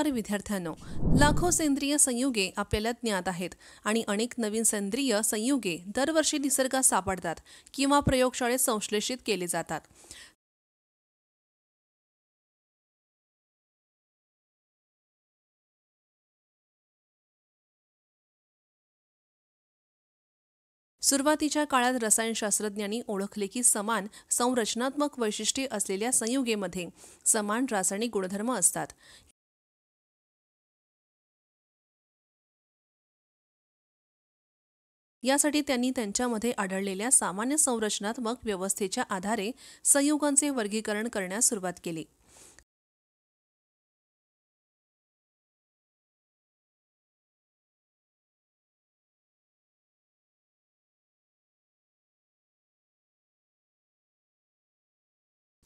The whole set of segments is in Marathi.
नमस्कार विद्यार्थ्यांनो, लाखो सेंद्रिय संयुगे आपल्याला ज्ञात आहेत आणि अनेक नवीन सेंद्रिय संयुगे दरवर्षी निसर्गात सापडतात किंवा प्रयोगशाळेत संश्लेषित केले जातात. सुरुवातीच्या काळात रसायनशास्त्रज्ञांनी ओळखले की समान संरचनात्मक वैशिष्ट्ये असलेल्या संयुगेमध्ये समान रासायनिक गुणधर्म असतात. यासाठी त्यांनी त्यांच्यामध्ये आढळलेल्या सामान्य संरचनात्मक व्यवस्थेच्या आधारे संयुगांचे वर्गीकरण करण्यास सुरुवात केली.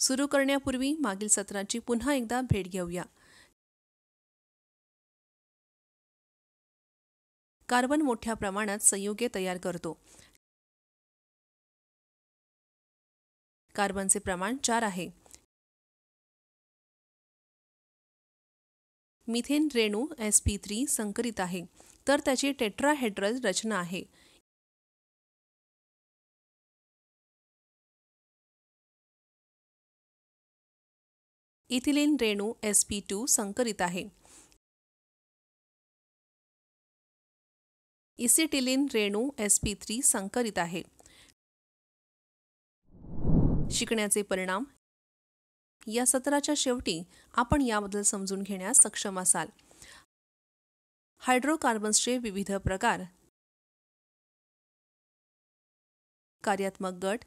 सुरू करण्यापूर्वी मागील सत्राची पुन्हा एकदा भेट घेऊया. कार्बन मोठ्या प्रमाणात संयुगे तयार करतो. कार्बनचे प्रमाण 4 आहे. मिथेन रेणू sp3 संकरित आहे, तर त्याची टेट्राहेड्रल रचना आहे. इथिलीन रेणू sp2 संकरित आहे. इसिटिलीन रेणू sp3 संकरित आहे. शिकण्याचे परिणाम. या सत्राच्या शेवटी आपण याबद्दल समजून घेण्यास सक्षम असाल. हायड्रोकार्बन्सचे विविध प्रकार, कार्यात्मक गट,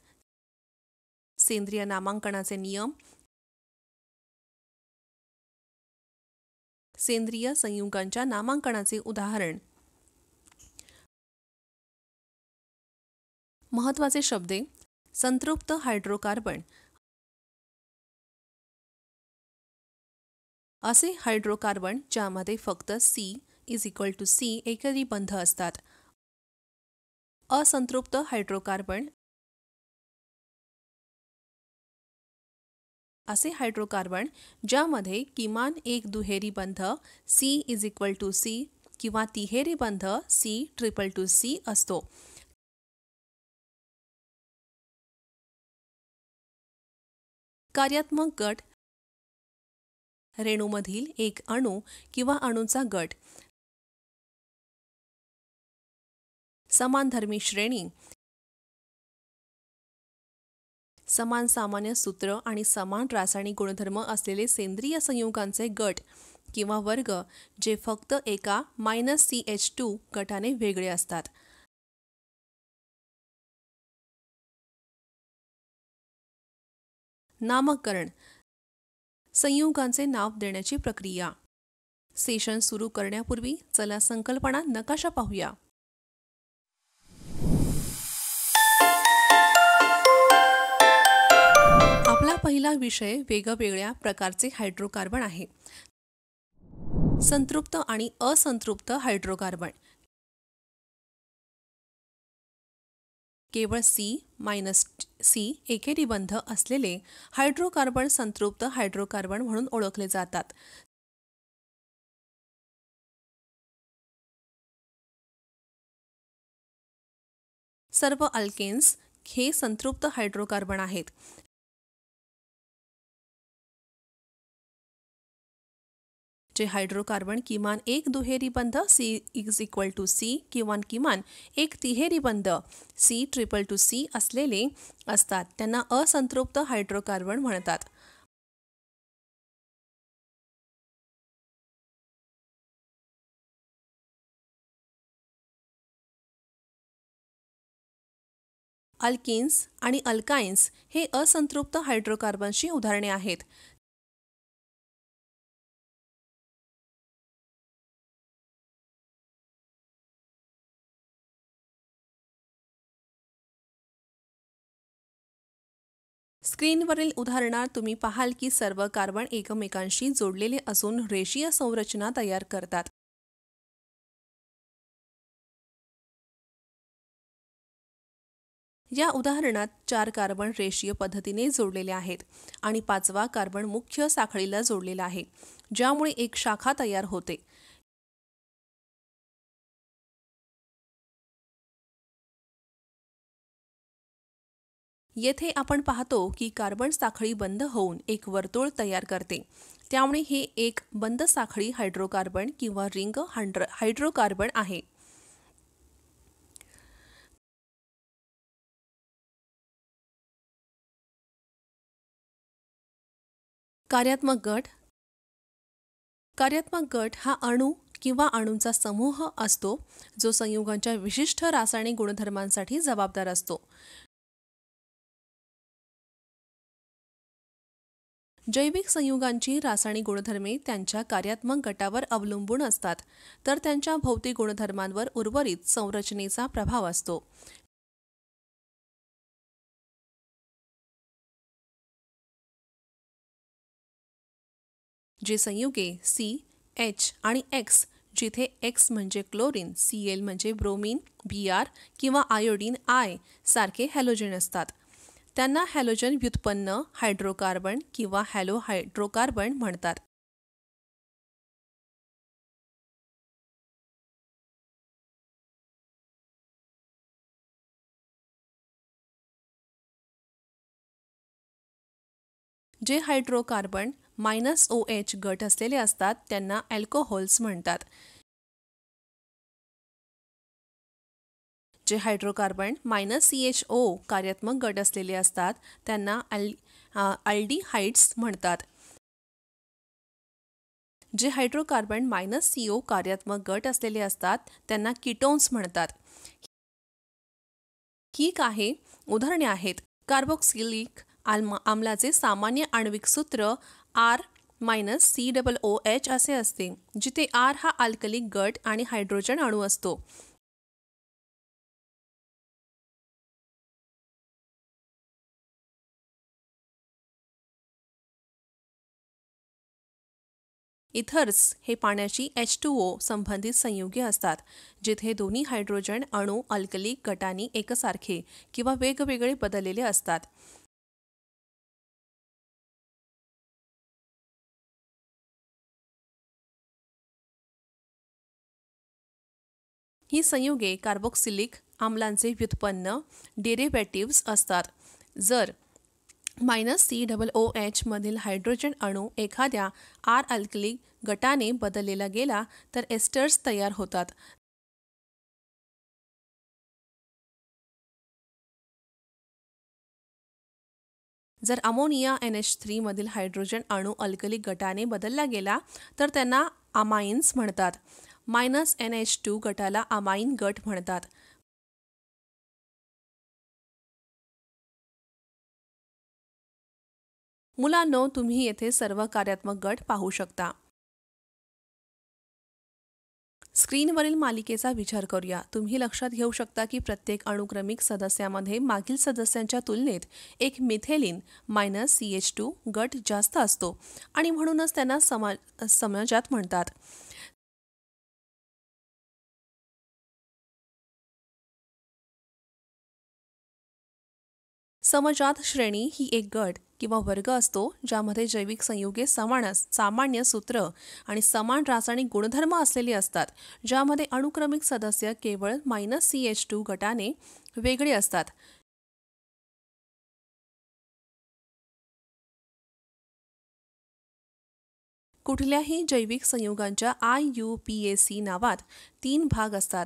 सेंद्रिय नामांकनाचे नियम, सेंद्रिय संयुगांच्या नामांकनाचे उदाहरण. महत्त्वाचे शब्द. संतृप्त हायड्रोकार्बन. असे हायड्रोकार्बन ज्यामध्ये फक्त C एकेरी बंध असतात. असंतृप्त हायड्रोकार्बन. असे हायड्रोकार्बन ज्यामध्ये किमान एक दुहेरी बंध C किंवा तिहेरी बंध C असतो. कार्यात्मक गट. रेणूमधील एक अणू किंवा अणूंचा गट. समानधर्मी श्रेणी. समान सामान्य सूत्र आणि समान रासायनिक गुणधर्म असलेले सेंद्रिय संयुगांचे गट किंवा वर्ग जे फक्त एका CH2 गटाने वेगळे असतात. नामकरण. संयुगांचे नाव देण्याची प्रक्रिया. सेशन सुरू करण्यापूर्वी चला संकल्पना नकाशा पाहूया. आपला पहिला विषय वेगवेगळ्या प्रकारचे हायड्रोकार्बन आहे. संतृप्त आणि असंतृप्त हायड्रोकार्बन. केवळ C एकेरी बंध असलेले हायड्रोकार्बन संतृप्त हायड्रोकार्बन म्हणून ओळखले जातात. सर्व अल्केन्स हे संतृप्त हायड्रोकार्बन आहेत. जे हायड्रोकार्बन किमान एक दुहेरी बंध C किंवा किमान एक तिहेरी बंध C असलेले असतात त्यांना असंतृप्त हायड्रोकार्बन म्हणतात. अल्किन्स आणि अल्काइन्स हे असंतृप्त हायड्रोकार्बनची उदाहरणे आहेत. स्क्रीनवरील उदाहरणात तुम्ही पाहाल की सर्व कार्बन एकमेकांशी जोडलेले असून रेषीय संरचना तयार करतात. या उदाहरणात 4 कार्बन रेषीय पद्धतीने जोडलेले आहेत आणि 5वा कार्बन मुख्य साखळीला जोडलेला आहे, ज्यामुळे एक शाखा तयार होते. येथे आपण पाहतो की कार्बन साखळी बंद होऊन एक वर्तुळ तयार करते. त्यामुळे हे एक बंद साखळी हायड्रोकार्बन किंवा रिंग हायड्रोकार्बन आहे. कार्यात्मक गट हा अणू किंवा अणूंचा समूह असतो जो संयुगांच्या विशिष्ट रासायनिक गुणधर्मांसाठी जबाबदार असतो. जैविक संयुगांची रासायनिक गुणधर्मे त्यांच्या कार्यात्मक गटावर अवलंबून असतात, तर त्यांच्या भौतिक गुणधर्मांवर उर्वरित संरचनेचा प्रभाव असतो. जे संयुगे सी, एच आणि एक्स, जिथे एक्स म्हणजे क्लोरीन, Cl म्हणजे ब्रोमीन, Br किंवा आयोडीन आय सारखे हॅलोजन असतात, त्यांना हॅलोजन व्युत्पन्न हायड्रोकार्बन किंवा हॅलोहायड्रोकार्बन म्हणतात. जे हायड्रोकार्बन -OH गट असलेले असतात त्यांना अल्कोहोल्स म्हणतात. जे हायड्रोकार्बन -CHO कार्यात्मक गट असलेले असतात त्यांना अल्डिहाइड्स म्हणतात. जे हायड्रोकार्बन CO कार्यात्मक गट असलेले असतात त्यांना कीटोन्स म्हणतात. ही काही उदाहरणे आहेत. कार्बोक्सिलिक आम्लाचे सामान्य आण्विक सूत्र R-COOH असे असते, जिथे R हा अल्कलिक गट आणि हायड्रोजन अणू असतो. इथर्स हे पाण्याची H2O संबंधित संयुगे असतात, जिथे दोन्ही हायड्रोजन अणू अल्कलिक गटांनी एकसारखे किंवा वेगवेगळे बदललेले असतात. ही संयुगे कार्बोक्सिलिक आम्लांचे व्युत्पन्न डेरिव्हेटिव्ह्ज असतात. जर -COOH मधील हायड्रोजन अणू एखाद्या R अल्कली गटाने बदललेला गेला तर एस्टर्स तयार होतात. जर अमोनिया NH3 मधील हायड्रोजन अणू अल्कली गटाने बदलला गेला तर त्यांना अमाइन्स म्हणतात. -NH2 गटाला अमाइन गट म्हणतात. मुलांनो, तुम्ही येथे सर्व कार्यात्मक गट पाहू शकता. स्क्रीनवरील मालिकेचा विचार करूया. तुम्ही लक्षात घेऊ शकता की प्रत्येक अणुक्रमिक सदस्यामध्ये मागील सदस्यांच्या तुलनेत एक मिथेलिन -CH2 गट जास्त असतो आणि म्हणूनच त्यांना समजात म्हणतात. समजात श्रेणी ही एक गट किंवा वर्ग असतो ज्यामध्ये जैविक संयुगे सामान्य सूत्र आणि समान रासायनिक गुणधर्म असलेली असतात, ज्यामध्ये अणुक्रमिक सदस्य केवळ -CH2 गटाने वेगळे असतात. कुठल्याही जैविक संयुगांच्या IUPAC नावात 3 भाग असतात: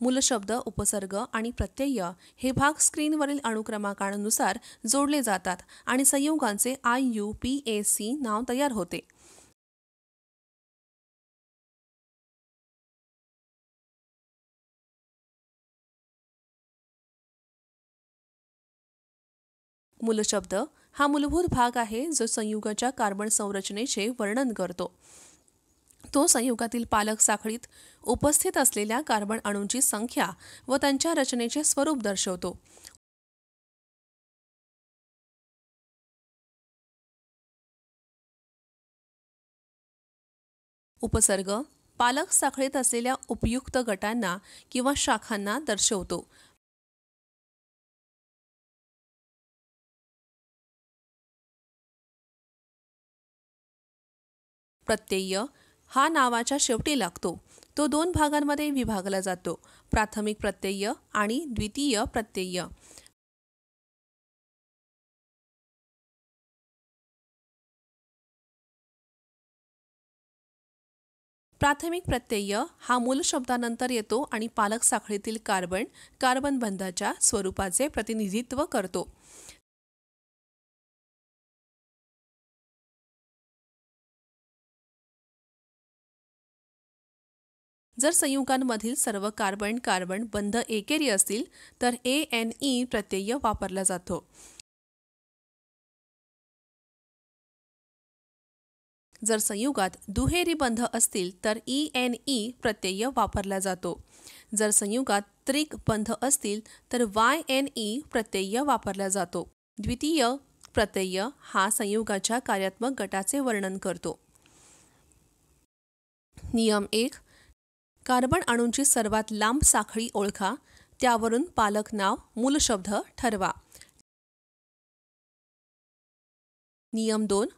मूलशब्द, उपसर्ग आणि प्रत्यय. हे भाग स्क्रीनवरील अणुक्रमांकानुसार जोडले जातात आणि संयुगांचे IUPAC नाव तयार होते. मूलशब्द हा मूलभूत भाग आहे जो संयुगाच्या कार्बन संरचनेचे वर्णन करतो. तो संयुगातील पालक साखळीत उपस्थित असलेल्या कार्बन अणूंची संख्या व त्यांच्या रचनेचे स्वरूप दर्शवतो. उपसर्ग पालक साखळीत असलेल्या उपयुक्त गटांना किंवा शाखांना दर्शवतो. प्रत्यय हा नावाच्या शेवटी लागतो. तो 2 भागांमध्ये विभागला जातो, प्राथमिक प्रत्यय आणि द्वितीय प्रत्यय. प्राथमिक प्रत्यय हा मूल शब्दानंतर येतो आणि पालक साखळीतील कार्बन बंधाच्या स्वरूपाचे प्रतिनिधित्व करतो. जर संयुगांमधील सर्व कार्बन बंध एकेरी असतील तर ANE प्रत्यय वापरला जातो. जर संयुगात दुहेरी बंध असतील तर ENE प्रत्यय वापरला जातो. जर संयुगात त्रिक बंध असतील तर YNE प्रत्यय वापरला जातो. द्वितीय प्रत्यय हा संयुगाच्या कार्यात्मक गटाचे वर्णन करतो. नियम 1. कार्बन अणूंची सर्वात लांब साखळी ओळखा, त्यावरून पालक नाव मूलशब्द ठरवा. नियम 2.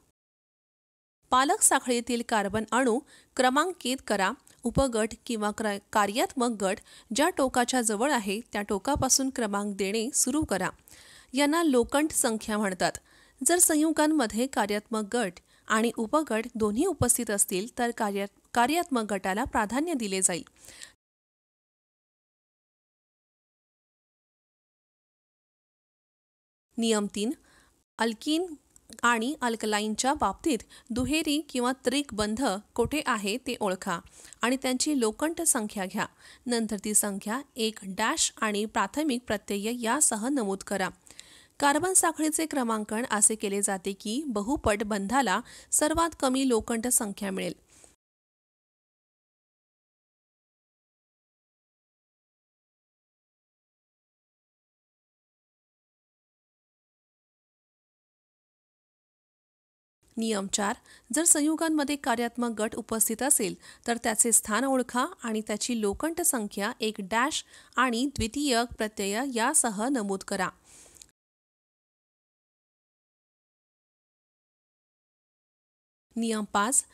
पालक साखळीतील कार्बन अणू क्रमांकित करा. उपगट किंवा कार्यात्मक गट ज्या टोकाच्या जवळ आहे त्या टोकापासून क्रमांक देणे सुरू करा. यांना लोकंट संख्या म्हणतात. जर संयुगांमध्ये कार्यात्मक गट आणि उपगट दोन्ही उपस्थित असतील तर कार्यात्मक गटाला प्राधान्य दिले जाईल. नियम 3. अल्कीन आणि अल्कलाईनच्या बाबतीत दुहेरी किंवा त्रिक बंध कोठे आहे ते ओळखा आणि त्यांची लोकंट संख्या घ्या. नंतर ती संख्या एक डॅश आणि प्राथमिक प्रत्यय यासह नमूद करा. कार्बन साखळीचे क्रमांकन असे केले जाते की बहुपट बंधाला सर्वात कमी लोकंट संख्या मिळेल. नियम 4. जर संयुगांमध्ये कार्यात्मक गट उपस्थित असेल तर त्याचे स्थान ओळखा आणि त्याची लोकंट संख्या एक डॅश आणि द्वितीय प्रत्यय यासह नमूद करा. नियम 5.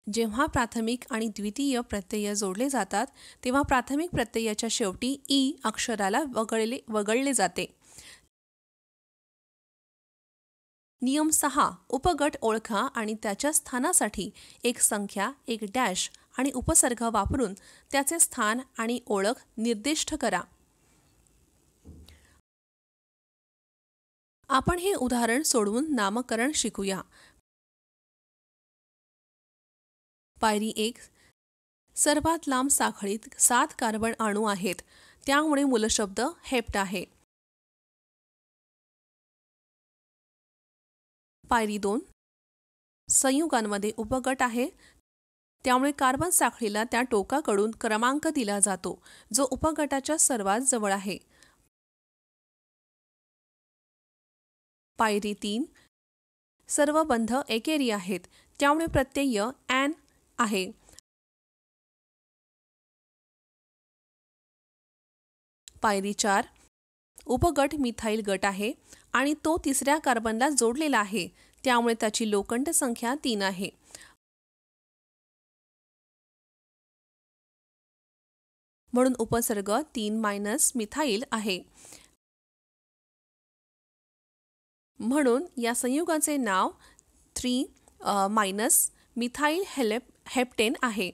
जेव्हा प्राथमिक आणि द्वितीय प्रत्यय जोडले जातात तेव्हा प्राथमिक प्रत्ययाच्या शेवटी ई अक्षराला वगळले जाते. नियम 6. उपगट ओळखा आणि त्याच्या स्थानासाठी एक संख्या, एक डॅश आणि उपसर्ग वापरून त्याचे स्थान आणि ओळख निर्दिष्ट करा. आपण हे उदाहरण सोडवून नामकरण शिकूया. पायरी 1. सर्वात लांब साखळीत 7 कार्बन अणू आहेत, त्यामुळे मूलशब्द हेप्ट आहे. पायरी 2. संयुगांमध्ये उपगट आहे, त्यामुळे कार्बन साखळीला त्या टोकाकडून क्रमांक दिला जातो जो उपगटाच्या सर्वात जवळ आहे. पायरी 3. सर्व बंध एकेरी आहेत, त्यामुळे प्रत्यय ॲन आहे. पायरी 4. उपगट मिथाइल गट आहे आणि तो तिसऱ्या कार्बनला जोडलेला आहे, त्यामुळे त्याची लोकंट संख्या 3 आहे. म्हणून उपसर्ग 3- मिथाइल आहे. म्हणून या संयुगाचे नाव 3- मिथाइल हेप्टेन आहे.